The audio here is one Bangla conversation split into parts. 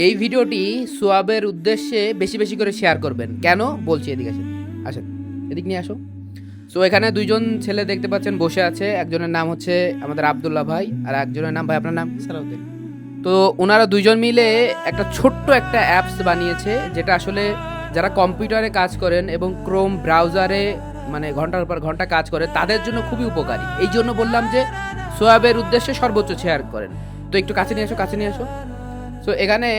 এই ভিডিওটি সোয়াবের উদ্দেশ্যে বেশি বেশি করে শেয়ার করবেন। কেন বলছি, এদিকে আসেন, আসেন, এদিক নিয়ে আসো। সো এখানে দুইজন ছেলে দেখতে পাচ্ছেন বসে আছে। একজনের নাম হচ্ছে আমাদের আব্দুল্লাহ ভাই, আর একজনের নাম, ভাই আপনার নাম? সালাউদ্দিন। তো ওনারা দুইজন মিলে একটা ছোট্ট একটা অ্যাপস বানিয়েছে, যেটা আসলে যারা কম্পিউটারে কাজ করেন এবং ক্রোম ব্রাউজারে মানে ঘন্টার পর ঘন্টা কাজ করে তাদের জন্য খুবই উপকারী। এই জন্য বললাম যে সোয়াবের উদ্দেশ্যে সর্বোচ্চ শেয়ার করেন। তো একটু কাছে নিয়ে আসো, কাছে নিয়ে আসো। সো এখানে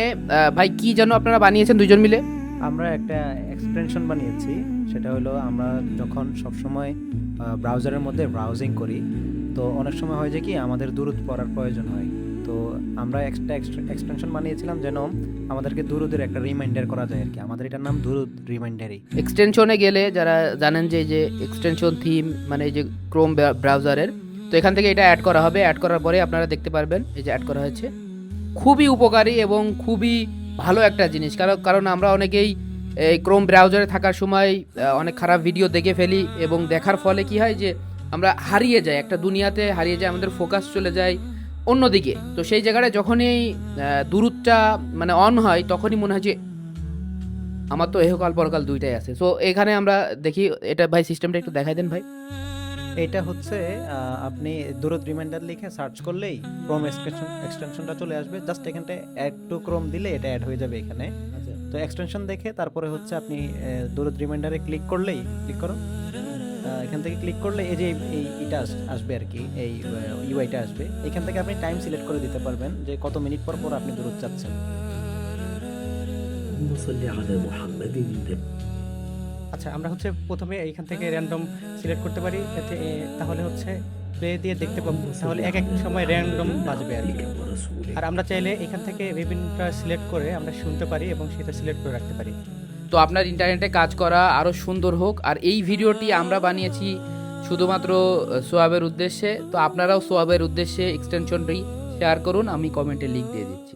ভাই কি যেন আপনারা বানিয়েছেন দুইজন মিলে? আমরা একটা এক্সটেনশন বানিয়েছি, সেটা হলো আমরা যখন সবসময় ব্রাউজারের মধ্যে ব্রাউজিং করি, তো অনেক সময় হয় যে কি আমাদের দুরুদ পড়ার প্রয়োজন হয়। তো আমরা একটা এক্সটেনশন বানিয়েছিলাম যেন আমাদেরকে দুরুদের একটা রিমাইন্ডার করা যায় আর কি। আমাদের এটার নাম দুরুদ রিমাইন্ডারই। এক্সটেনশনে গেলে যারা জানেন যে এই যে এক্সটেনশন থিম মানে এই যে ক্রোম ব্রাউজারের, তো এখান থেকে এটা অ্যাড করা হবে। অ্যাড করার পরে আপনারা দেখতে পারবেন এই যে অ্যাড করা হয়েছে। খুবই উপকারী এবং খুবই ভালো একটা জিনিস, কারণ কারণ আমরা অনেকেই এই ক্রোম ব্রাউজারে থাকার সময় অনেক খারাপ ভিডিও দেখে ফেলি, এবং দেখার ফলে কি হয় যে আমরা হারিয়ে যাই, একটা দুনিয়াতে হারিয়ে যায়, আমাদের ফোকাস চলে যায় অন্যদিকে। তো সেই জায়গায় যখনই দূরত্বটা মানে অন হয়, তখনই মনে হয় যে আমার তো এহকাল পরকাল দুইটাই আছে। সো এখানে আমরা দেখি, এটা ভাই সিস্টেমটা একটু দেখাই দেন ভাই। এটা হচ্ছে আপনি দুরুদ রিমাইন্ডার লিখে সার্চ করলেই ক্রোম এক্সটেনশনটা চলে আসবে। জাস্ট এখানটায় অ্যাড টু ক্রোম দিলে এটা অ্যাড হয়ে যাবে এখানে। আচ্ছা, তো এক্সটেনশন দেখে তারপরে হচ্ছে আপনি দুরুদ রিমাইন্ডারে ক্লিক করলেই, ক্লিক করো, এখান থেকে ক্লিক করলে এই যে এটা আসবে আর কি, এই ইউআইটা আসবে। এখান থেকে আপনি টাইম সিলেক্ট করে দিতে পারবেন যে কত মিনিট পর পর আপনি দূরত্ব চাচ্ছেন। اللهم صل على محمد আচ্ছা, আমরা হচ্ছে প্রথমে এইখান থেকে র্যান্ডম সিলেক্ট করতে পারি, এতে তাহলে হচ্ছে প্লে দিয়ে দেখতে পাবো, তাহলে এক এক সময় র্যান্ডম বাজবে আর কি। ورسوله আর আমরা চাইলে এখান থেকে বিভিন্নটা সিলেক্ট করে আমরা শুনতে পারি এবং সেটা সিলেক্ট করে রাখতে পারি। তো আপনার ইন্টারনেটে কাজ করা আরও সুন্দর হোক। আর এই ভিডিওটি আমরা বানিয়েছি শুধুমাত্র সোয়াবের উদ্দেশ্যে। তো আপনারাও সোয়াবের উদ্দেশ্যে এক্সটেনশনটি শেয়ার করুন, আমি কমেন্টে লিঙ্ক দিয়ে দিচ্ছি।